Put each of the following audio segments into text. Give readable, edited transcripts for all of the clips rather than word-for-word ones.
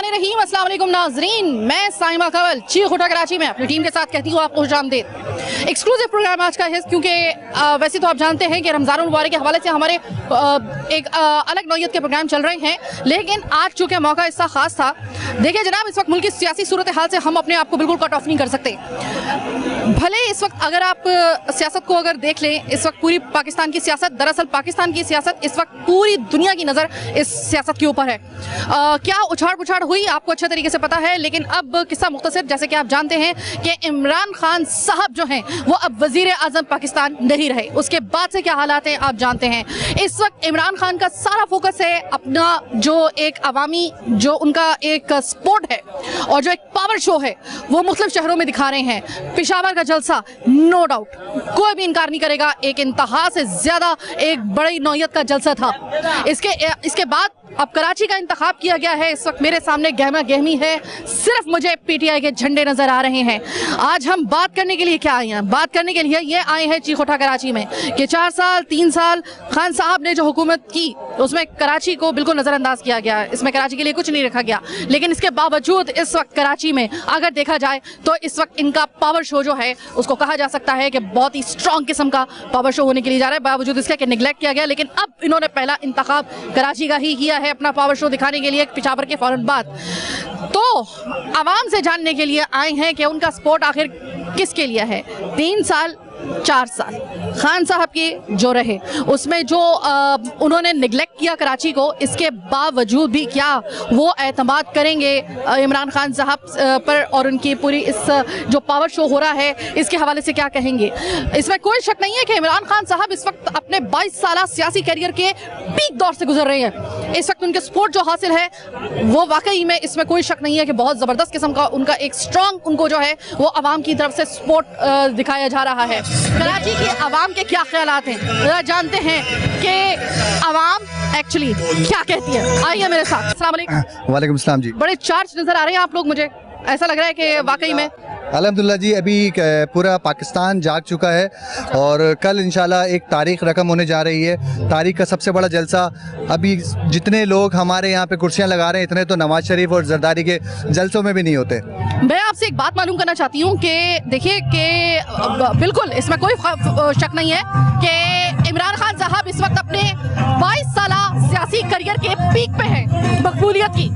बिस्मिल्लाहिर्रहमानिर्रहीम, अस्सलाम वालेकुम नाज़रीन। मैं साइमा कंवल चीख उठा कराची में अपनी टीम के साथ कहती हूँ आपको खुशामदीद। एक्सक्लूसिव प्रोग्राम आज का है क्योंकि वैसे तो आप जानते हैं कि रमज़ान मुबारक के हवाले से हमारे एक अलग नौयत के प्रोग्राम चल रहे हैं, लेकिन आज चूँकि मौका इसका ख़ास था। देखिए जनाब, इस वक्त मुल्क की सियासी सूरत हाल से हम अपने आप को बिल्कुल कट ऑफ नहीं कर सकते। भले इस वक्त अगर आप सियासत को अगर देख लें, इस वक्त पूरी पाकिस्तान की सियासत, दरअसल पाकिस्तान की सियासत इस वक्त पूरी दुनिया की नज़र इस सियासत के ऊपर है। क्या उछाड़ पुछाड़ हुई आपको अच्छे तरीके से पता है, लेकिन अब किस्सा मुख्तसर, जैसे कि आप जानते हैं कि इमरान खान साहब जो हैं वो अब वजीर आज़म पाकिस्तान नहीं रहे। उसके बाद से क्या हालात हैं आप जानते हैं। इस वक्त इमरान खान का सारा फोकस है अपना जो एक अवामी, जो उनका एक स्पोर्ट है और जो एक पावर शो है वो मुख्तलिफ शहरों में दिखा रहे हैं। पेशावर का जलसा नो डाउट कोई भी इनकार नहीं करेगा, एक इंतहा से ज़्यादा एक बड़ी नौयत का जलसा था। इसके बाद अब कराची का इंतखाब किया गया है। इस वक्त मेरे सामने गहमा गहमी है, सिर्फ मुझे पीटीआई के झंडे नजर आ रहे हैं। आज हम बात करने के लिए क्या आए हैं? बात करने के लिए ये आए हैं चीख उठा कराची में कि 4 साल 3 साल खान साहब ने जो हुकूमत की उसमें कराची को बिल्कुल नज़रअंदाज किया गया, इसमें कराची के लिए कुछ नहीं रखा गया। लेकिन इसके बावजूद इस वक्त कराची में अगर देखा जाए तो इस वक्त इनका पावर शो जो है उसको कहा जा सकता है कि बहुत ही स्ट्रॉन्ग किस्म का पावर शो होने के लिए जा रहा है, बावजूद इसके कि निगलेक्ट किया गया। लेकिन अब इन्होंने पहला इंतखाब कराची का ही किया है अपना पावर शो दिखाने के लिए पेशावर के फौरन बाद। तो आवाम से जानने के लिए आए हैं कि उनका सपोर्ट आखिर किसके लिए है। 3 साल 4 साल खान साहब के जो रहे उसमें जो उन्होंने निगलेक्ट किया कराची को, इसके बावजूद भी क्या वो एतमाद करेंगे इमरान खान साहब पर और उनकी पूरी इस जो पावर शो हो रहा है इसके हवाले से क्या कहेंगे। इसमें कोई शक नहीं है कि इमरान खान साहब इस वक्त अपने 22 साल सियासी करियर के पीक दौर से गुजर रहे हैं। इस वक्त उनके सपोर्ट जो हासिल है वो वाकई में, इसमें कोई शक नहीं है कि बहुत ज़बरदस्त किस्म का उनका एक स्ट्रॉन्ग उनको जो है वो आवाम की तरफ से सपोर्ट दिखाया जा रहा है। कराची के आवाम के क्या ख्यालात हैं जरा जानते हैं कि आवाम एक्चुअली क्या कहती है। आइए मेरे साथ। अस्सलाम वालेकुम। वालेकुम सलाम जी। बड़े चार्ज नजर आ रहे हैं आप लोग, मुझे ऐसा लग रहा है कि वाकई में अल्हम्दुलिल्लाह जी, अभी पूरा पाकिस्तान जाग चुका है और कल इंशाल्लाह एक तारीख रकम होने जा रही है। तारीख का सबसे बड़ा जलसा, अभी जितने लोग हमारे यहाँ पे कुर्सियाँ लगा रहे हैं इतने तो नवाज शरीफ और जरदारी के जलसों में भी नहीं होते। मैं आपसे एक बात मालूम करना चाहती हूँ कि देखिए कि बिल्कुल इसमें कोई शक नहीं है कि इमरान खान साहब इस वक्त अपने 22 साल सियासी करियर के पीक पे हैं मकबूलियत की।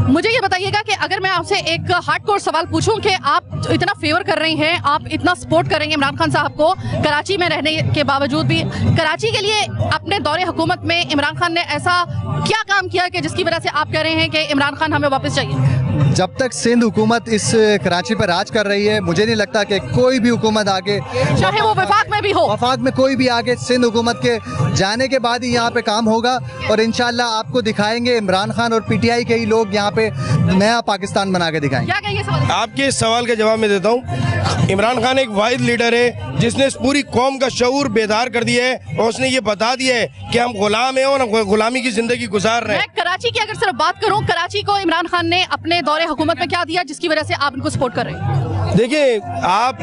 मुझे ये बताइएगा कि अगर मैं आपसे एक हार्डकोर सवाल पूछूं कि आप इतना फेवर कर रहे हैं, आप इतना सपोर्ट कर रहे हैं इमरान खान साहब को कराची में रहने के बावजूद भी, कराची के लिए अपने दौरे हुकूमत में इमरान खान ने ऐसा क्या काम किया कि जिसकी वजह से आप कह रहे हैं कि इमरान खान हमें वापस चाहिए? जब तक सिंध हुकूमत इस कराची पर राज कर रही है, मुझे नहीं लगता कि कोई भी हुकूमत आगे, चाहे वो वफाक में भी हो, वफाक में कोई भी आगे, सिंध हुकूमत के जाने के बाद ही यहाँ पे काम होगा और इंशाल्लाह आपको दिखाएंगे इमरान खान और पीटीआई के ही लोग यहाँ पे नया पाकिस्तान बना के दिखाएंगे। क्या कहेंगे सवाल? आपके इस सवाल के जवाब में देता हूँ। इमरान खान एक वाहिद लीडर है जिसने इस पूरी कौम का शऊर बेदार कर दिया है और उसने ये बता दिया है कि हम गुलाम हैं और हम गुलामी की जिंदगी गुजार रहे हैं। मैं कराची की अगर सिर्फ बात करूं, कराची को इमरान खान ने अपने दौरे हुकूमत में क्या दिया जिसकी वजह से आप इनको सपोर्ट कर रहे हैं? देखिए, आप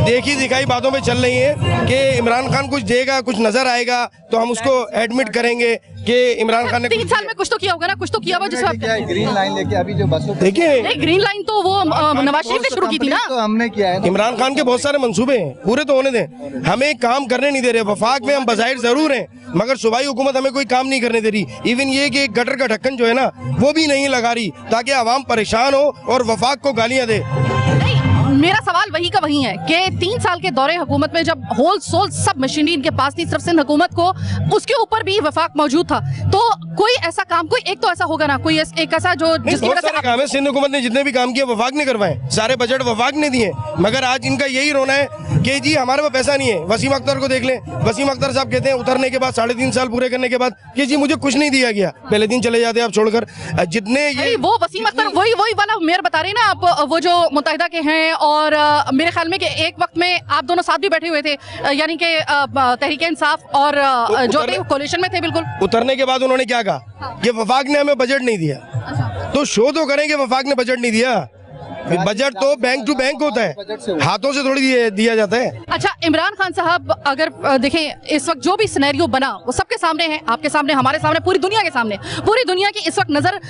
देखी दिखाई बातों पे चल रही हैं कि इमरान खान कुछ देगा, कुछ नजर आएगा तो हम उसको एडमिट करेंगे कि इमरान खान ने 3 साल में कुछ तो किया होगा ना, कुछ तो किया होगा जिसमें ग्रीन लाइन लेके अभी जो बसों देखिए, ग्रीन लाइन तो वो नवाज शरीफ ने शुरू की थी ना, तो हमने किया है। इमरान खान के बहुत सारे मंसूबे हैं, पूरे तो होने दें। हमें काम करने नहीं दे रहे। वफाक में हम बज़ाहिर जरूर हैं मगर सूबाई हुकूमत हमें कोई काम नहीं करने दे रही। इवन ये कि गटर का ढक्कन जो है ना वो भी नहीं लगा रही ताकि आवाम परेशान हो और वफाक को गालियां दे। मेरा सवाल वही का वही है कि 3 साल के दौरे हुकूमत में जब होल सोल सब मशीनरी इनके पास थी, सिर्फ सिंध हुकूमत को, उसके ऊपर भी वफाक मौजूद था, तो कोई ऐसा काम, कोई एक तो ऐसा होगा ना, कोई एक ऐसा जो जिसकी वजह से काम है। सिंध हुकूमत ने जितने भी काम किए वफाक ने करवाए, सारे बजट वफाक ने दिए, मगर आज इनका यही रोना है कि जी हमारे पास पैसा नहीं है। वसीम अख्तर को देख लें, वसीम अख्तर साहब कहते हैं उतरने के बाद 3.5 साल पूरे करने के बाद कि जी मुझे कुछ नहीं दिया गया, पहले दिन चले जाते आप छोड़कर। जितने ये वो वसीम अख्तर वही वाला मेयर बता रहे हैं ना आप, वो जो मुत्तहिदा के हैं और मेरे ख्याल में कि एक वक्त में आप दोनों साथ भी बैठे हुए थे, यानी कि तहरीक इंसाफ और जो थे कोलिशन में थे। बिल्कुल उतरने के बाद उन्होंने क्या कहा कि वफाक ने हमें बजट नहीं दिया। तो शो तो करें कि वफाक ने बजट नहीं दिया। बजट तो बैंक टू बैंक होता है, हाथों से थोड़ी दिया जाता है। अच्छा, इमरान खान साहब अगर देखें इस वक्त जो भी सिनेरियो बना वो सबके सामने है, आपके सामने, हमारे सामने, पूरी दुनिया के सामने, पूरी दुनिया की इस वक्त नजर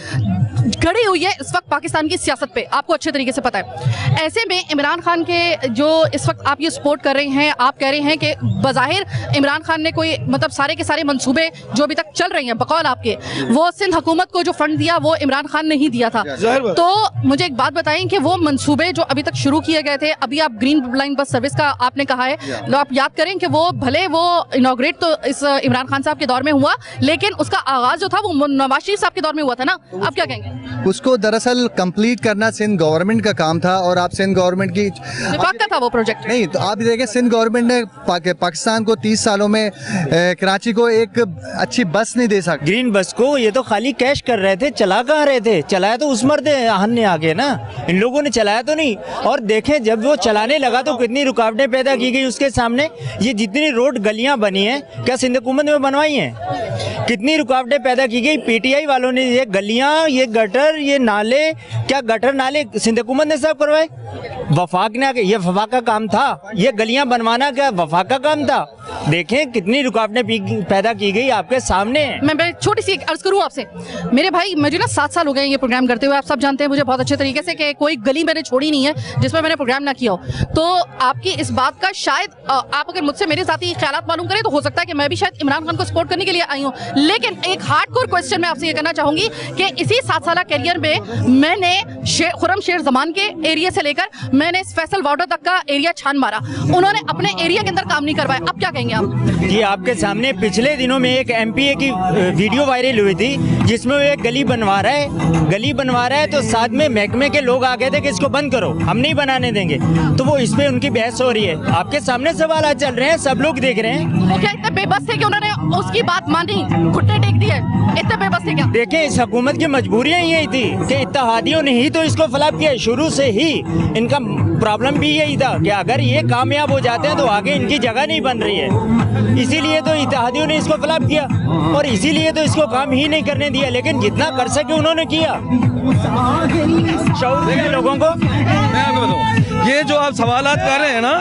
गड़ी हुई है इस वक्त पाकिस्तान की सियासत पे, आपको अच्छे तरीके से पता है। ऐसे में इमरान खान के जो इस वक्त आप ये सपोर्ट कर रहे हैं, आप कह रहे हैं कि बज़ाहिर इमरान खान ने कोई मतलब सारे के सारे मंसूबे जो अभी तक चल रहे हैं बकौल आपके, वो सिंध हुकूमत को जो फंड दिया वो इमरान खान ने ही दिया था। तो मुझे एक बात बताएं कि वो मंसूबे जो अभी तक शुरू किए गए थे, अभी आप ग्रीन लाइन बस सर्विस का आपने कहा है, तो आप याद करें कि वो भले वो इनॉग्रेट तो इस इमरान खान साहब के दौर में हुआ, लेकिन उसका आगाज जो था वो नवाज शरीफ साहब के दौर में हुआ था ना, आप क्या कहेंगे? उसको दरअसल कंप्लीट करना सिंध गवर्नमेंट का काम था, और आप सिंध गवर्नमेंट की विफाक का था वो प्रोजेक्ट। नहीं, तो आप देखें सिंध गवर्नमेंट ने पाकिस्तान को 30 सालों में कराची को एक अच्छी बस नहीं दे सकती। ग्रीन बस को ये तो खाली कैश कर रहे थे, चला कहाँ रहे थे? चलाया तो उस मर्द आहन ने आके ना, इन लोगों ने चलाया तो नहीं। और देखें जब वो चलाने लगा तो कितनी रुकावटें पैदा की गई उसके सामने। ये जितनी रोड गलियां बनी हैं क्या सिंध हुकूमत में बनवाई हैं? कितनी रुकावटें पैदा की गई पीटीआई वालों ने। ये गलियां, ये गटर, ये नाले, क्या गटर नाले सिंध हुकूमत ने साफ करवाए? वफाक ने, ये वफाक का काम था? ये गलियां बनवाना क्या वफाक का काम था? देखें कितनी रुकावटें पैदा की गई आपके सामने। मैं छोटी सी अर्ज करूं आपसे, मेरे भाई मुझे ना 7 साल हो गए ये प्रोग्राम करते हुए, आप सब जानते हैं मुझे बहुत अच्छे तरीके से कि कोई गली मैंने छोड़ी नहीं है जिसमें मैंने प्रोग्राम ना किया हो। तो आपकी इस बात का शायद आप अगर मुझसे मेरे साथी ख्यालात मालूम करें तो हो सकता है कि मैं भी शायद इमरान खान को सपोर्ट करने के लिए आई हूँ, लेकिन एक हार्डकोर क्वेश्चन मैं आपसे ये करना चाहूंगी कि इसी 7 साल कैरियर में मैंने खुर्रम शेर जमान के एरिया से लेकर मैंने फैसल वार्डर तक का एरिया छान मारा, उन्होंने अपने एरिया के अंदर काम नहीं करवाया। अब क्या कहेंगे आप? जी, आपके सामने पिछले दिनों में एक एमपीए की वीडियो वायरल हुई थी जिसमें वो एक गली बनवा रहा है तो साथ में महकमे के लोग आ गए थे कि इसको बंद करो, हम नहीं बनाने देंगे। तो वो इस पे उनकी बहस हो रही है, आपके सामने सवाल चल रहे हैं, सब लोग देख रहे हैं। वो क्या इतने बेबस थे कि उन्होंने उसकी बात मानी, घुटने टेक दिए? इतने बेबस थे क्या? देखें इस हुकूमत की मजबूरियां यही थी कि इत्तेहादियों ने ही तो इसको फ्लॉप किया। शुरू से ही इनका प्रॉब्लम भी यही था कि अगर ये कामयाब हो जाते हैं तो आगे इनकी जगह नहीं बन रही है, इसीलिए तो इत्तेहादियों ने इसको फ्लॉप किया और इसीलिए तो इसको काम ही नहीं करने दिया। लेकिन जितना कर सके उन्होंने किया शऊर के लोगों को। मैं आपको बताऊं, ये जो आप सवालात कर रहे हैं ना,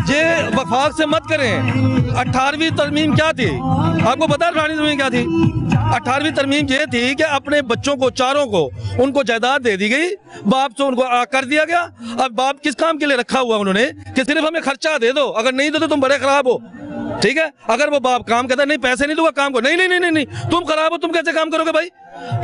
ये वफाक से मत करें। 18वीं तरमीम क्या थी आपको पता है? 18वीं तरमीम क्या थी? 18वीं तरमीम ये थी कि अपने बच्चों को, चारों को, उनको जायदाद दे दी गई, बाप से उनको कर दिया गया। अब बाप किस काम के लिए रखा हुआ उन्होंने कि सिर्फ हमें खर्चा दे दो, अगर नहीं दो तो तुम बड़े खराब हो। ठीक है, अगर वो बाप काम कहता है नहीं पैसे नहीं दूंगा काम को, नहीं नहीं नहीं नहीं तुम खराब हो, तुम कैसे काम करोगे भाई?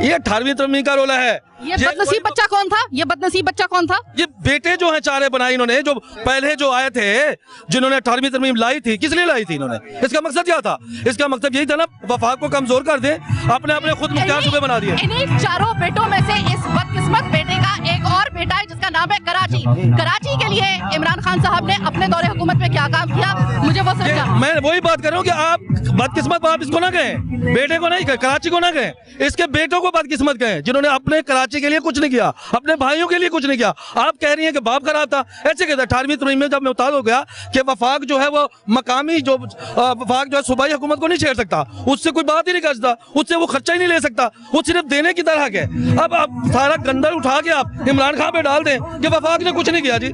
ये 18वीं तरमीम का रोला है। ये बदनसीब बच्चा कौन था? ये बदनसीब बच्चा कौन था? ये बेटे जो हैं चारे बनाए इन्होंने, जो पहले जो आए थे जिन्होंने 18वीं तरमीम लाई थी, किस लिए लाई थी इन्होंने? इसका मकसद क्या था? इसका मकसद यही था ना वफाक को कमजोर कर दे, अपने अपने खुद मुख्तार सूबे बना दिए। इन्हीं चारों बेटों में से इस बदकिस्मत बेटे का एक और बेटा है जिसका नाम है कराची। कराची के लिए इमरान खान साहब ने अपने दौरे हुकूमत में क्या काम किया, मुझे वो सिर्फ मैं वही बात कर रहा हूँ कि आप बदकिस्मत आप इसको ना कहें, बेटे को नहीं कहें, कराची को ना कहें, इसके बेटों को बदकिस्मत कहें जिन्होंने अपने कराची के लिए कुछ नहीं किया, अपने भाइयों के लिए कुछ नहीं किया। आप कह रही हैं कि बाप खराब था, ऐसे कहते। 18वीं तरमीम में जब मुताद हो गया कि वफाक जो है वो मकामी जो वफाक जो है सूबाई हुकूमत को नहीं छेड़ सकता, उससे कोई बात ही नहीं कर सकता, उससे वो खर्चा ही नहीं ले सकता, वो सिर्फ देने की तरह के। अब आप सारा गंदल उठा के आप इमरान खान पे डाल दें कि वफाक ने कुछ नहीं किया। जी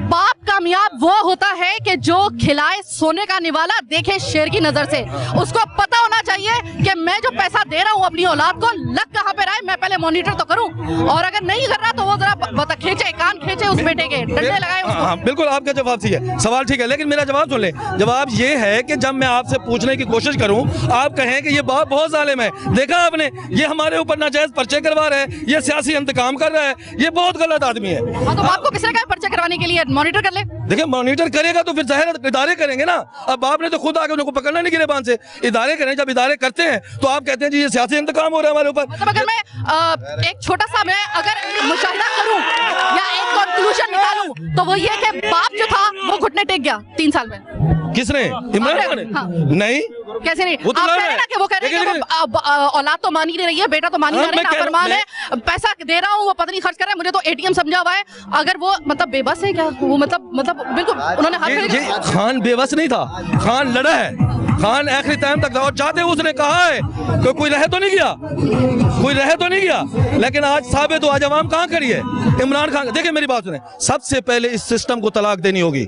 बाप कामयाब वो होता है कि जो खिलाए सोने का निवाला देखे शेर की नजर से। उसको पता होना चाहिए कि मैं जो पैसा दे रहा हूँ अपनी औलाद को लग कहाँ पे रहा है, मैं पहले मॉनिटर तो करूँ, और अगर नहीं कर रहा तो वो जरा खींचे, कान खींचे उस बेटे के, डंडे लगाए उसको। हाँ, बिल्कुल आपका जवाब ठीक है, सवाल ठीक है, लेकिन मेरा जवाब सुन ले। जवाब ये है कि जब मैं आपसे पूछने की कोशिश करूं, आप कहें कि ये बाप बहुत जालिम है, देखा आपने, ये हमारे ऊपर नाजायज पर्चे करवा रहा है, ये सियासी इंतकाम कर रहा है, ये बहुत गलत आदमी है। तो बाप को किसने कहा पर्चे करवाने के लिए? मॉनिटर कर ले। देखिए मॉनिटर करेगा तो फिर जाहिर इदारे करेंगे ना। अब बाप ने तो खुद आके उनको पकड़ना नहीं गिरेबान से, इदारे करें। जब इदारे करते हैं तो आप कहते हैं जी ये सियासी इंतकाम हो रहा है हमारे ऊपर। मतलब अगर मैं एक छोटा सा मैं अगर मुशाहिदा करूं या एक कंक्लूजन निकालूं तो वो ये कि बाप जो था वो घुटने टेक गया 3 साल में। किसने? इमरान खान ने? हाँ। नहीं, कैसे नहीं? वो तो आप लड़ कह रहे रहा हैं ना कि वो कह रहे हैं कि औलाद तो मान ही नहीं रही है, बेटा तो मान ही हाँ, नहीं रहा है, मैं कह रहा हूं, नाफरमान है, पैसा दे रहा हूँ वो पता नहीं खर्च कर रहा है, मुझे तो एटीएम समझा हुआ है। अगर वो मतलब बेबस है क्या वो? मतलब बिल्कुल उन्होंने हाथ खड़े ये खान बेबस नहीं था, खान लड़ा है, खान आखिरी टाइम तक था और जाते उसने कहा है कि कोई रह तो नहीं गया, कोई रह तो नहीं गया, लेकिन आज साबित तो आज अवाम कहाँ खड़ी है? इमरान खान, देखिए मेरी बात सुने, सबसे पहले इस सिस्टम को तलाक देनी होगी।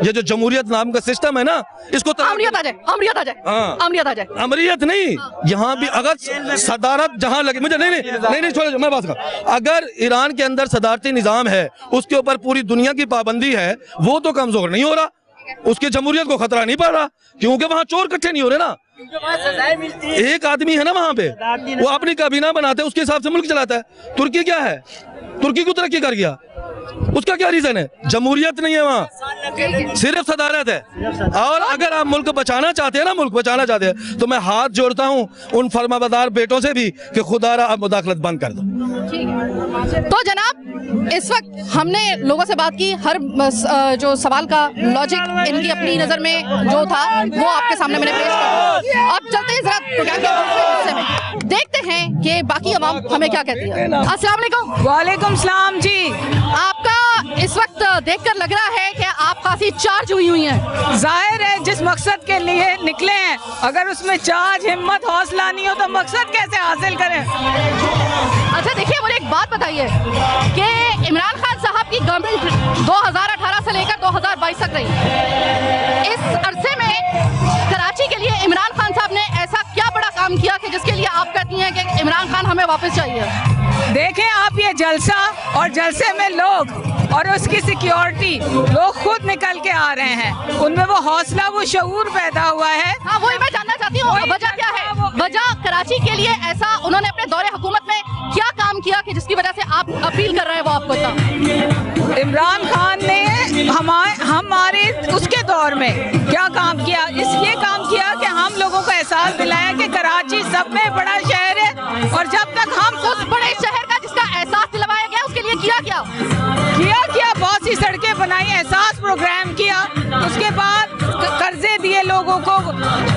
ये जो जमहूरियत नाम का सिस्टम है ना, इसको अमरियत आ जाए, अमरियत आ जाए, हाँ। अमरियत आ जाए। अमरियत नहीं, यहाँ भी अगर सदारत जहाँ लगे, मुझे नहीं छोड़ो, मैं बात कर, अगर ईरान के अंदर सदारती निजाम है, उसके ऊपर पूरी दुनिया की पाबंदी है, वो तो कमजोर नहीं हो रहा, उसकी जमहूरियत को खतरा नहीं पड़ रहा, क्योंकि वहाँ चोर इकट्ठे नहीं हो रहे ना। एक आदमी है ना वहाँ पे, वो अपनी काबीना बनाते, उसके हिसाब से मुल्क चलाता है। तुर्की क्या है? तुर्की को तरक्की कर गया, उसका क्या रीजन है? जमहूरियत नहीं है वहाँ, सिर्फ सदारत है। और अगर आप मुल्क बचाना चाहते हैं ना, मुल्क बचाना चाहते हैं, तो मैं हाथ जोड़ता हूँ उन फरमाबरदार बेटों से भी कि खुदारा अब मुदाखलत बंद कर दो। तो जनाब इस वक्त हमने लोगों से बात की, हर जो सवाल का लॉजिक इनकी अपनी नजर में जो था वो आपके सामने मैंने पेश कर दिया। अब चलते हैं जरा प्रोग्राम के दूसरे हिस्से में, देखते हैं कि बाकी अवाम हमें क्या कहती है। अस्सलाम वालेकुम। वालेकुम सलाम जी। आपका इस वक्त देखकर लग रहा है कि आप काफी चार्ज हुई हैं। जाहिर है जिस मकसद के लिए निकले हैं, अगर उसमें चार्ज, हिम्मत, हौसला नहीं हो तो मकसद कैसे हासिल करें? अच्छा देखिए, मुझे एक बात बताइए कि इमरान खान साहब की गवर्नमेंट 2018 से लेकर 2022 तक रही, इस अरसे में कराची के लिए इमरान खान साहब ने ऐसा क्या बड़ा काम किया कि जिसके लिए आप कहती हैं कि इमरान खान हमें वापस चाहिए? देखें आप ये जलसा और जलसे में लोग और उसकी सिक्योरिटी, लोग खुद निकल के आ रहे हैं, उनमें वो हौसला, वो शऊर पैदा हुआ है। हाँ, वही मैं जानना चाहती हूँ, वजह क्या है? वजह कराची के लिए ऐसा उन्होंने अपने दौरे हुकूमत में क्या काम किया कि जिसकी वजह से आप अपील कर रहे हैं वो आपको बताओ? इमरान खान ने हमारे उसके दौर में क्या काम किया? ये काम किया कि हम लोगों को एहसास दिलाया कि कराची सब में बड़ा शहर है, और जब तक हम उस बड़े शहर का जिसका एहसास दिलवाया गया उसके लिए किया बहुत सी सड़कें बनाई, एहसास प्रोग्राम किया, उसके बाद कर्जे दिए लोगों को,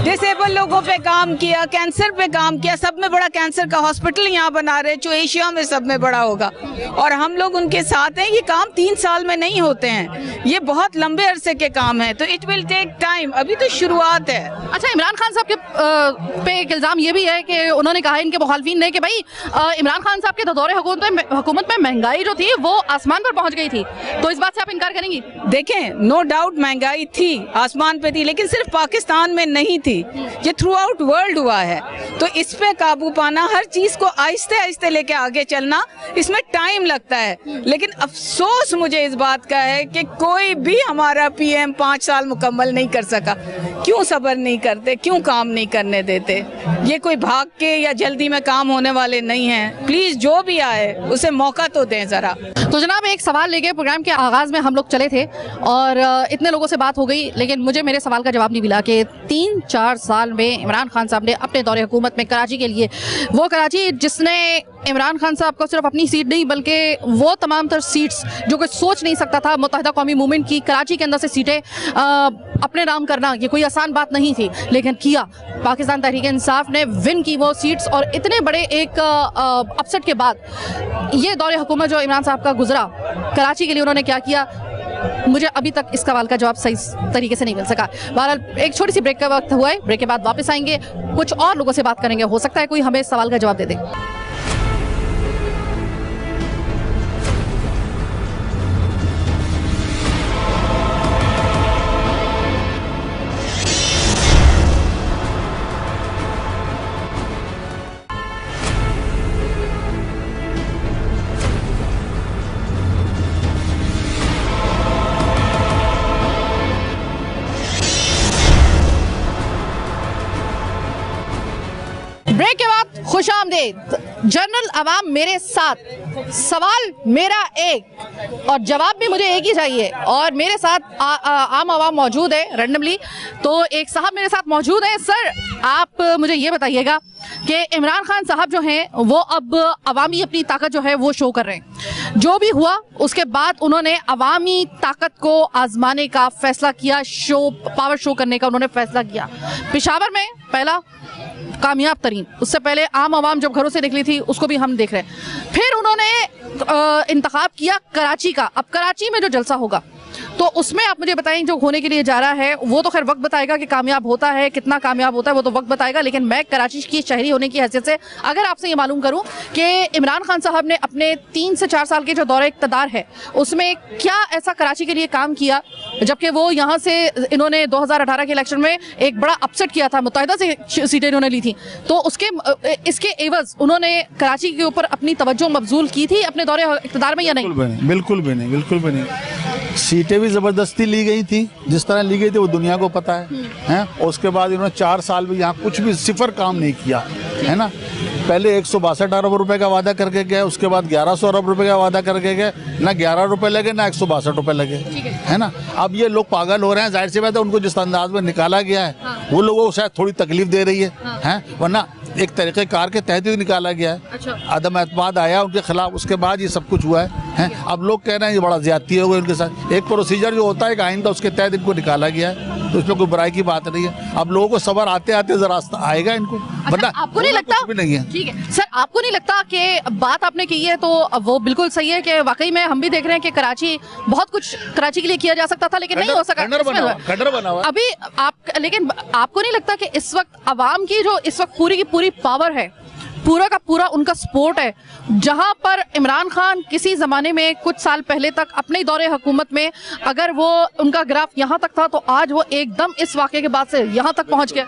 डिसेबल लोगों पे काम किया, कैंसर पे काम किया, सब में बड़ा कैंसर का हॉस्पिटल यहाँ बना रहे जो एशिया में सब में बड़ा होगा, और हम लोग उनके साथ हैं। ये काम 3 साल में नहीं होते हैं, ये बहुत लंबे अरसे के काम है, तो इट विल टेक टाइम, अभी तो शुरुआत है। अच्छा, इमरान खान साहब के पे एक इल्जाम ये भी है कि उन्होंने कहा इनके मुखालफिन ने कि भाई इमरान खान साहब के दौरे हुकूमत में महंगाई जो थी वो आसमान पर पहुंच गई थी, तो इस बात से आप इनकार करेंगी? देखें, नो डाउट महंगाई थी, आसमान पे थी, लेकिन सिर्फ पाकिस्तान में नहीं थी, ये थ्रू आउट वर्ल्ड हुआ है, तो इस पे काबू पाना, हर चीज को आहिस्ते आहिस्ते लेके आगे चलना, इसमें टाइम लगता है। लेकिन अफसोस मुझे इस बात का है कि कोई भी हमारा पीएम 5 साल मुकम्मल नहीं कर सका। क्यों सब्र नहीं करते, क्यों काम नहीं करने देते? ये कोई भाग के या जल्दी में काम होने वाले नहीं हैं। प्लीज जो भी आए उसे मौका तो दें जरा। तो जनाब एक सवाल लेके प्रोग्राम के आगाज़ में हम लोग चले थे और इतने लोगों से बात हो गई, लेकिन मुझे मेरे सवाल का जवाब नहीं मिला कि 3-4 साल में इमरान खान साहब ने अपने दौरे हुकूमत में कराची के लिए, वो कराची जिसने इमरान खान साहब को सिर्फ अपनी सीट नहीं बल्कि वो तमाम तर सीट्स जो कोई सोच नहीं सकता था, मुत्तहिदा कौमी मूवमेंट की कराची के अंदर से सीटें अपने नाम करना, ये कोई आसान बात नहीं थी, लेकिन किया। पाकिस्तान तहरीक इंसाफ ने विन की वो सीट्स, और इतने बड़े एक अपसेट के बाद ये दौरे हुकूमत जो इमरान साहब का गुजरा, कराची के लिए उन्होंने क्या किया, मुझे अभी तक इस सवाल का जवाब सही तरीके से नहीं मिल सका। बहरहाल एक छोटी सी ब्रेक का वक्त हुआ है, ब्रेक के बाद वापस आएंगे, कुछ और लोगों से बात करेंगे, हो सकता है कोई हमें इस सवाल का जवाब दे दे। ब्रेक के बाद खुशामदीद। जनरल अवाम मेरे साथ, सवाल मेरा एक और जवाब भी मुझे एक ही चाहिए। और मेरे साथ आम आवाम मौजूद है रैंडमली, तो एक साहब मेरे साथ मौजूद हैं। सर, आप मुझे ये बताइएगा कि इमरान खान साहब जो हैं वो अब अवामी अपनी ताकत जो है वो शो कर रहे हैं। जो भी हुआ उसके बाद उन्होंने अवामी ताकत को आजमाने का फैसला किया, पावर शो करने का उन्होंने फैसला किया। पेशावर में पहला कामयाब तरीन, उससे पहले आम आवाम जब घरों से निकली थी उसको भी हम देख रहे हैं। फिर उन्होंने इंतखाब किया कराची का। अब कराची में जो जलसा होगा तो उसमें आप मुझे बताएं जो होने के लिए जा रहा है वो तो खैर वक्त बताएगा कि कामयाब होता है, कितना कामयाब होता है वो तो वक्त बताएगा। लेकिन मैं कराची की शहरी होने की हैसियत से अगर आपसे ये मालूम करूं कि इमरान खान साहब ने अपने 3 से 4 साल के जो दौरे इक़्तिदार है उसमें क्या ऐसा कराची के लिए काम किया, जबकि वो यहाँ से इन्होंने 2018 के इलेक्शन में एक बड़ा अपसेट किया था, मुत्तहिदा से सीटें इन्होंने ली थी, तो इसके एवज उन्होंने कराची के ऊपर अपनी तवज्जो मबजूल की थी अपने दौरे इक़्तिदार में या नहीं? बिल्कुल भी नहीं। सीटें भी ज़बरदस्ती ली गई थी, जिस तरह ली गई थी वो दुनिया को पता है। और उसके बाद इन्होंने 4 साल भी यहाँ कुछ भी सिफर काम नहीं किया, है ना। पहले 162 अरब रुपए का वादा करके गए, उसके बाद 1100 अरब रुपए का वादा करके गए, ना 11 रुपए लगे ना 162 रुपए लगे, है ना। अब ये लोग पागल हो रहे हैं, जाहिर सी बात है उनको जिस अंदाज में निकाला गया है वो लोगों को शायद थोड़ी तकलीफ दे रही है, वरना एक तरीक़ेकार के तहत ही निकाला गया है। अच्छा। अदम एतमाद आया उनके खिलाफ, उसके बाद ये सब कुछ हुआ है। अब लोग कह रहे हैं ये बड़ा ज्यादती हो गई उनके साथ। एक प्रोसीजर जो होता है एक आइन का, उसके तहत इनको निकाला गया है, तो इसमें कोई बुराई की बात नहीं है। अब लोगों को सबर आते आते जरा आएगा इनको, वरना आपको नहीं लगता? कुछ भी नहीं है। ठीक है सर, आपको नहीं लगता कि बात आपने की है तो वो बिल्कुल सही है कि वाकई में हम भी देख रहे हैं कि कराची बहुत कुछ कराची के लिए किया जा सकता था लेकिन नहीं हो सका। खंडर बना हुआ अभी लेकिन आपको नहीं लगता कि इस वक्त अवाम की जो इस वक्त पूरी की पूरी पावर है, पूरा का पूरा उनका सपोर्ट है, जहां पर इमरान खान किसी ज़माने में कुछ साल पहले तक अपने दौरे हुकूमत में अगर वो उनका ग्राफ यहाँ तक था तो आज वो एकदम इस वाक़े के बाद से यहाँ तक पहुँच गया।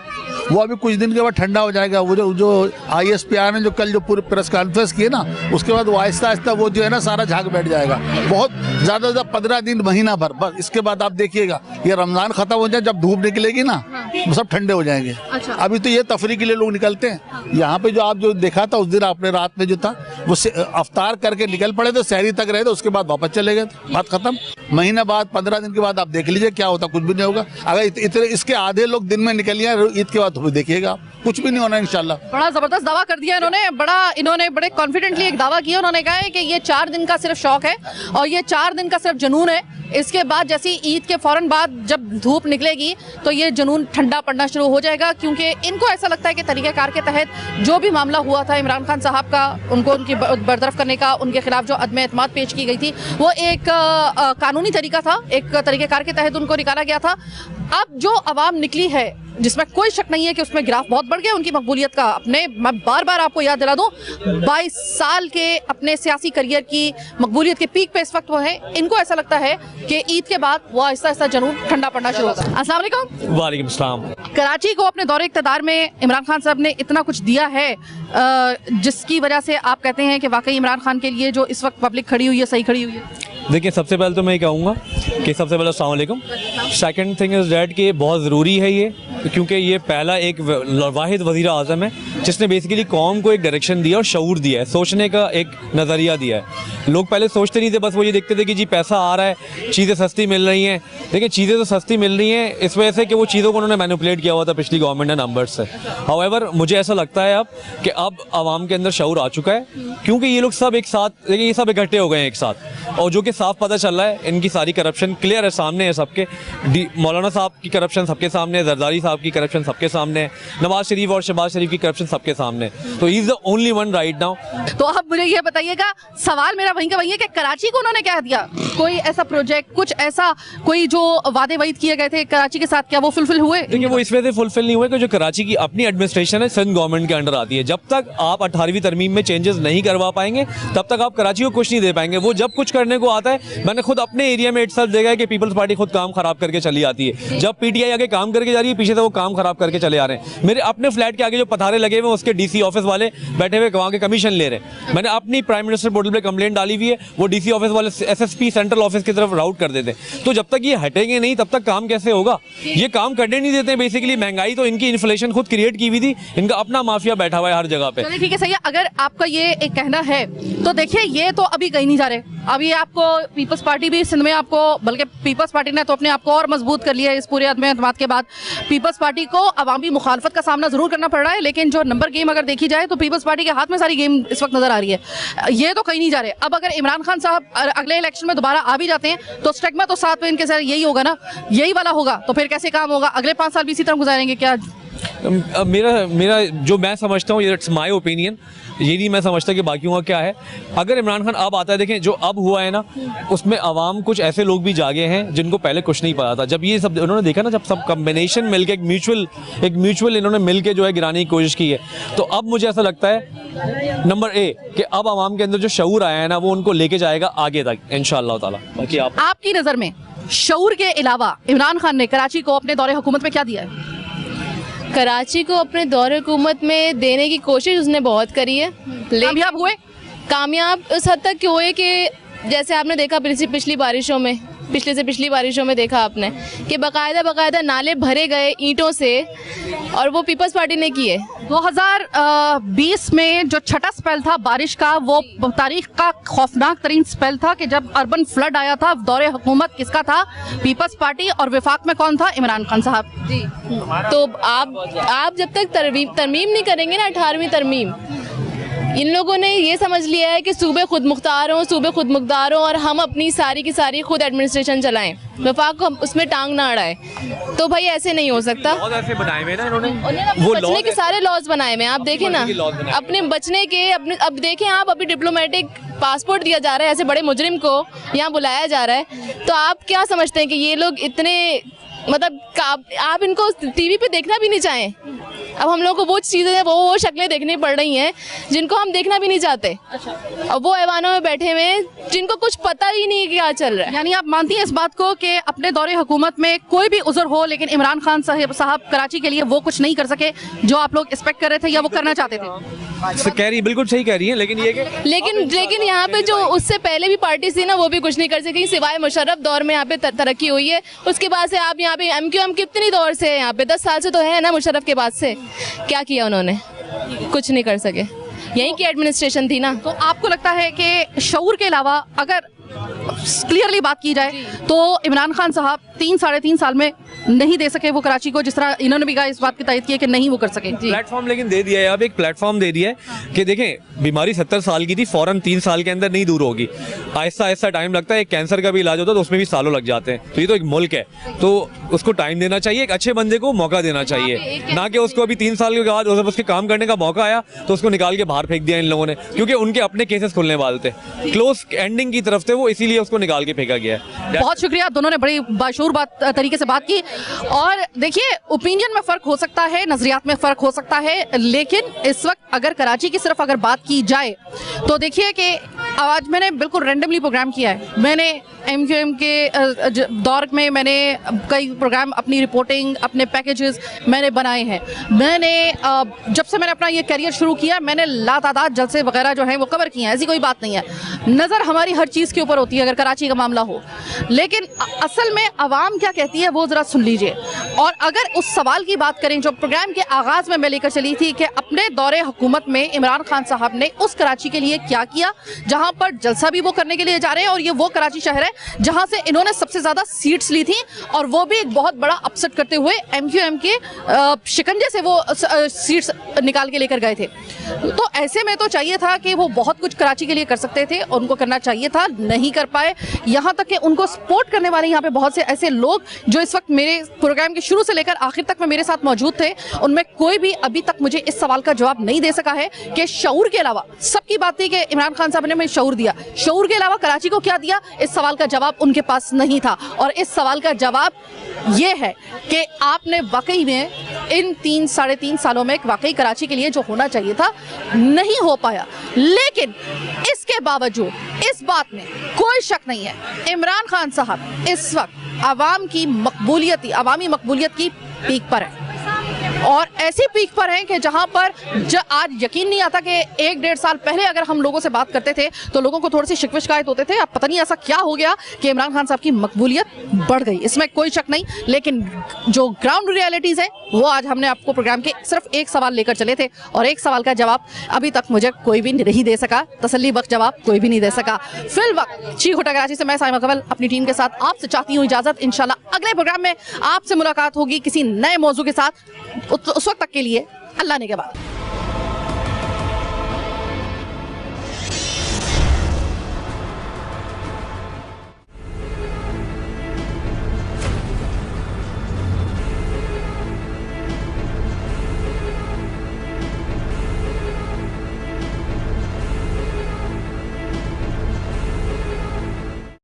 वो अभी कुछ दिन के बाद ठंडा हो जाएगा। वो जो ISPR ने जो कल जो पूरी प्रेस कॉन्फ्रेंस की है ना, उसके बाद वो आहिस्ता आहिस्ता वो जो है ना सारा झाग बैठ जाएगा। बहुत ज़्यादा 15 दिन महीना भर बस, इसके बाद आप देखिएगा ये रमज़ान ख़त्म हो जाए, जब धूप निकलेगी ना वो सब ठंडे हो जाएंगे। अच्छा। अभी तो ये तफरी के लिए लोग निकलते हैं। यहाँ पे जो आप जो देखा था उस दिन आपने रात में जो था वो अफ्तार करके निकल पड़े थे, सहरी तक रहे थे, उसके बाद वापस चले गए, बात खत्म। महीना बाद 15 दिन के बाद आप देख लीजिए क्या होता, कुछ भी नहीं होगा। अगर इतने इसके आधे लोग दिन में निकल जाए ईद के बाद तो देखिएगा कुछ भी नहीं होना इंशाल्लाह। बड़ा जबरदस्त दावा कर दिया इन्होंने बड़े कॉन्फिडेंटली एक दावा किया। उन्होंने कहा है कि ये 4 दिन का सिर्फ शौक है और ये 4 दिन का सिर्फ जुनून है। इसके बाद जैसे ईद के फौरन बाद जब धूप निकलेगी तो ये जुनून ठंडा पड़ना शुरू हो जाएगा, क्योंकि इनको ऐसा लगता है कि तरीक़ेकार के तहत जो भी मामला हुआ था इमरान खान साहब का, उनको उनकी बरतरफ करने का, उनके खिलाफ जो अदम एतमाद पेश की गई थी वो एक कानूनी तरीका था, एक तरीक़ेकार के तहत उनको निकाला गया था। अब जो आवाम निकली है जिसमें कोई शक नहीं है कि उसमें ग्राफ बहुत बढ़ गया उनकी मकबूलियत का। मैं बार बार आपको याद दिला दूं, 22 साल के अपने सियासी करियर की मकबूलियत के पीक पे इस वक्त वो है। इनको ऐसा लगता है कि ईद के बाद वो आहिस्ता आहिस्ता जुनून ठंडा पड़ना शुरू होगा। अस्सलाम वालेकुम। वालेकुम सलाम। कराची को अपने दौरे इक़्तिदार में इमरान खान साहब ने इतना कुछ दिया है जिसकी वजह से आप कहते हैं कि वाकई इमरान खान के लिए जो इस वक्त पब्लिक खड़ी हुई है सही खड़ी हुई है। देखिए, सबसे पहले तो मैं कहूँगा कि सबसे पहले अस्सलाम वालेकुम। सेकंड थिंग इज़ डैट कि बहुत ज़रूरी है ये, क्योंकि ये पहला एक वाहिद वज़ीर आज़म है जिसने बेसिकली कौम को एक डायरेक्शन दिया और शऊर दिया है, सोचने का एक नज़रिया दिया है। लोग पहले सोचते नहीं थे, बस वो ये देखते थे कि जी पैसा आ रहा है, चीज़ें सस्ती मिल रही हैं। देखिए, चीज़ें तो सस्ती मिल रही हैं इस वजह से कि वो चीज़ों को उन्होंने मैनिपुलेट किया हुआ था पिछली गवर्नमेंट ने नंबर्स से। हाउएवर मुझे ऐसा लगता है अब कि अब आवाम के अंदर शऊर आ चुका है, क्योंकि ये लोग सब एक साथ, देखिए ये सब इकट्ठे हो गए हैं एक साथ, और जो कि साफ पता चल रहा है इनकी सारी करप्शन क्लियर है, सामने है सबके। मौलाना साहब की करप्शन सबके सामने है, जरदारी साहब की करप्शन सबके सामने है, नवाज शरीफ और शहबाज शरीफ की करप्शन सबके सामने है। तो he is the only one right now. तो अब मुझे ये बताइएगा, सवाल मेरा वहीं का वही है कि कराची को उन्होंने क्या दिया? कोई ऐसा प्रोजेक्ट, कुछ ऐसा कोई जो वादे वईद किए गए थे कराची के साथ, क्या वो फुलफिल हुए? देखिए, वो इस वजह से फुलफिल नहीं हुए कि जो कराची की अपनी एडमिनिस्ट्रेशन है सिंध गवर्नमेंट के अंडर आती है। जब तक आप 18वीं तरमीम में चेंजेस नहीं करवा पाएंगे तब तक आप कराची को कुछ नहीं दे पाएंगे। वो जब कुछ करने को आता है। मैंने खुद अपने एरिया में इट्सल्फ देखा है कि पीपल्स पार्टी खुद काम खराब करके चली आती है। जब पीटीआई आगे काम करके जा रही है, पीछे से वो काम खराब करके चले आ रहे हैं। मेरे अपने फ्लैट के आगे जो पथारे लगे हुए हैं, उसके डीसी ऑफिस वाले बैठे हुए वहाँ के कमीशन ले रहे हैं। मैंने अपनी प्राइम मिनिस्टर पोर्टल पे कंप्लेंट डाली हुई है, वो डीसी ऑफिस वाले एसएसपी सेंट्रल ऑफिस की तरफ राउट कर देते हैं। तो जब तक ये हटेंगे नहीं तब तक काम कैसे होगा? ये काम करने नहीं देते। बेसिकली महंगाई तो इनकी इन्फ्लेशन खुद क्रिएट की हुई थी, इनका अपना माफिया बैठा हुआ है हर जगह पे। चलिए ठीक है, सही है। अगर आपका ये एक कहना है तो देखिए ये तो अभी कहीं नहीं जा रहे। अभी आपको पीपल्स पार्टी भी सिंध में आपको, बल्कि पीपल्स पार्टी ने तो अपने आप को और मजबूत कर लिया है इस पूरे अदम एतमाद के बाद। पीपल्स पार्टी को अवामी मुखालफत का सामना जरूर करना पड़ रहा है, लेकिन जो नंबर गेम अगर देखी जाए तो पीपल्स पार्टी के हाथ में सारी गेम इस वक्त नजर आ रही है। ये तो कहीं नहीं जा रहे। अब अगर इमरान खान साहब अगले इलेक्शन में दोबारा आ भी जाते हैं तो स्टिग्मा तो साथ में इनके साथ यही होगा ना, यही वाला होगा। तो फिर कैसे काम होगा? अगले 5 साल भी इसी तरह गुजारेंगे क्या? मेरा जो मैं समझता हूँ, इट्स माय ओपिनियन, ये नहीं मैं समझता कि बाकियों का क्या है। अगर इमरान खान अब आता है, देखें जो अब हुआ है ना, उसमें अवाम कुछ ऐसे लोग भी जागे हैं जिनको पहले कुछ नहीं पता था। जब ये सब उन्होंने देखा ना, जब सब कम्बिनेशन मिलके एक म्यूचुअल इन्होंने मिलके जो है गिराने की कोशिश की है, तो अब मुझे ऐसा लगता है नंबर ए कि अब अवाम के अंदर जो शऊर आया है ना, वो उनको लेके जाएगा आगे तक इंशाअल्लाह ताला। बाकी आपकी नज़र में शऊर के अलावा इमरान खान ने कराची को अपने दौरे हुकूमत में क्या दिया है? कराची को अपने दौरे हुकूमत में देने की कोशिश उसने बहुत करी है। कामयाब हुए? कामयाब उस हद तक हुए कि जैसे आपने देखा पिछली बारिशों में, पिछली बारिशों में देखा आपने कि बाकायदा नाले भरे गए ईंटों से, और वो पीपल्स पार्टी ने किए। 2020 में जो छठा स्पेल था बारिश का, वो तारीख का खौफनाक तरीन स्पेल था कि जब अर्बन फ्लड आया था। दौरे हुकूमत किसका था? पीपल्स पार्टी। और विफाक में कौन था? इमरान खान साहब जी। तो आप जब तक तरमीम नहीं करेंगे ना, 18वीं तरमीम, इन लोगों ने ये समझ लिया है कि सूबे खुद मुख्तार हों और हम अपनी सारी की सारी खुद एडमिनिस्ट्रेशन चलाएं, वफाक को उसमें टांग ना अड़ाए। तो भाई ऐसे नहीं हो सकता। ऐसे बनाए हुए ना इन्होंने, वो बचने के सारे लॉज बनाए हुए हैं। आप देखें ना, अपने बचने के अब देखें आप, अभी डिप्लोमेटिक पासपोर्ट दिया जा रहा है ऐसे बड़े मुजरिम को, यहाँ बुलाया जा रहा है। तो आप क्या समझते हैं कि ये लोग इतने, मतलब आप इनको टीवी पे देखना भी नहीं चाहें? अब हम लोग को वो चीज़ें, वो शक्लें देखनी पड़ रही हैं जिनको हम देखना भी नहीं चाहते। अब वो ऐवानों में बैठे हुए हैं जिनको कुछ पता ही नहीं क्या चल रहा है। यानी आप मानती हैं इस बात को कि अपने दौरे हुकूमत में कोई भी उज़र हो, लेकिन इमरान खान साहब कराची के लिए वो कुछ नहीं कर सके जो आप लोग एक्सपेक्ट कर रहे थे या वो करना चाहते थे? कह रही, बिल्कुल सही कह रही है, लेकिन ये लेकिन यहाँ पे जो उससे पहले भी पार्टी थी ना, वो भी कुछ नहीं कर सकी सिवाय मुशर्रफ दौर में यहाँ पे तरक्की हुई है। उसके बाद से आप यहाँ पे एमक्यूएम कितनी दौर से है यहाँ पे, 10 साल से तो है ना मुशर्रफ के बाद से। क्या किया उन्होंने? कुछ नहीं कर सके। यहीं की एडमिनिस्ट्रेशन थी ना। तो आपको लगता है कि शऊर के अलावा अगर क्लियरली बात की जाए तो इमरान खान साहब 3-3.5 साल में नहीं दे सके वो कराची को, जिस तरह इन्होंने भी कहा, इस बात की तायद की है कि नहीं वो कर सके? प्लेटफॉर्म लेकिन दे दिया है, अब एक प्लेटफॉर्म दे दिया है कि देखें बीमारी 70 साल की थी, फौरन 3 साल के अंदर नहीं दूर होगी, आहिस्ता आहिस्ता टाइम लगता है। एक कैंसर का भी इलाज होता है तो उसमें भी सालों लग जाते हैं। तो ये तो एक मुल्क है, तो उसको टाइम देना चाहिए, एक अच्छे बंदे को मौका देना चाहिए, ना कि उसको अभी 3 साल के बाद उसके काम करने का मौका आया तो उसको निकाल के बाहर फेंक दिया इन लोगों ने, क्योंकि उनके अपने केसेस खुलने वाले थे, क्लोज एंडिंग की तरफ थे वो, इसीलिए उसको निकाल के फेंका गया है। बहुत शुक्रिया, दोनों ने बड़ी बाशूर तरीके से बात की। और देखिए, ओपिनियन में फ़र्क हो सकता है, नज़रियात में फ़र्क हो सकता है, लेकिन इस वक्त अगर कराची की सिर्फ अगर बात की जाए तो देखिए कि आज मैंने बिल्कुल रैंडमली प्रोग्राम किया है। मैंने एमक्यूएम के दौर में मैंने कई प्रोग्राम, अपनी रिपोर्टिंग, अपने पैकेजेस मैंने बनाए हैं। मैंने जब से मैंने अपना ये करियर शुरू किया, मैंने लातादाद जलसे वगैरह जो हैं वो कवर किए हैं। ऐसी कोई बात नहीं है, नज़र हमारी हर चीज़ के ऊपर होती है अगर कराची का मामला हो, लेकिन असल में आवाम क्या कहती है वो ज़रा सुन लीजिए। और अगर उस सवाल की बात करें जो प्रोग्राम के आगाज़ में मैं लेकर चली थी कि अपने दौरे हुकूमत में इमरान खान साहब ने उस कराची के लिए क्या किया जहाँ पर जलसा भी वो करने के लिए जा रहे हैं, और ये वो कराची शहर है जहां से इन्होंने सबसे ज्यादा सीट्स ली थी, और वो भी एक बहुत बड़ा अपसेट करते हुए एमक्यूएम के शिकंजे से वो सीट्स निकाल के लेकर गए थे। तो ऐसे में तो चाहिए था कि वो बहुत कुछ कराची के लिए कर सकते थे, उनको करना चाहिए था, नहीं कर पाए। यहाँ तक कि उनको सपोर्ट करने वाले यहाँ पे बहुत से ऐसे लोग जो इस वक्त मेरे प्रोग्राम के शुरू से लेकर आखिर तक में मेरे साथ मौजूद थे, उनमें कोई भी अभी तक मुझे इस सवाल का जवाब नहीं दे सका है कि शऊर के अलावा, सबकी बात थी कि इमरान खान साहब ने हमें शऊर दिया, शऊर के अलावा कराची को क्या दिया, इस सवाल का का जवाब उनके पास नहीं था। और इस सवाल का जवाब ये है कि आपने वाकई में इन 3-3.5 सालों में वाकई कराची के लिए जो होना चाहिए था नहीं हो पाया। लेकिन इसके बावजूद इस बात में कोई शक नहीं है, इमरान खान साहब इस वक्त अवामी मकबूलियत की पीक पर है, और ऐसी पीक पर हैं कि जहां पर आज यकीन नहीं आता कि 1-1.5 साल पहले अगर हम लोगों से बात करते थे तो लोगों को थोड़ी सी शिकवे शिकायत होते थे। अब पता नहीं ऐसा क्या हो गया कि इमरान खान साहब की मकबूलियत बढ़ गई, इसमें कोई शक नहीं। लेकिन जो ग्राउंड रियलिटीज़ है वो आज हमने आपको प्रोग्राम के सिर्फ एक सवाल लेकर चले थे, और एक सवाल का जवाब अभी तक मुझे कोई भी नहीं दे सका, तसल्ली बख्श जवाब कोई भी नहीं दे सका। फिलहाल चीख उठा कराची से मैं साइमा कवल अपनी टीम के साथ आपसे चाहती हूँ इजाज़त। इंशाल्लाह अगले प्रोग्राम में आपसे मुलाकात होगी किसी नए मौजू के साथ। उस वक्त तक के लिए अल्लाह ने के बाद।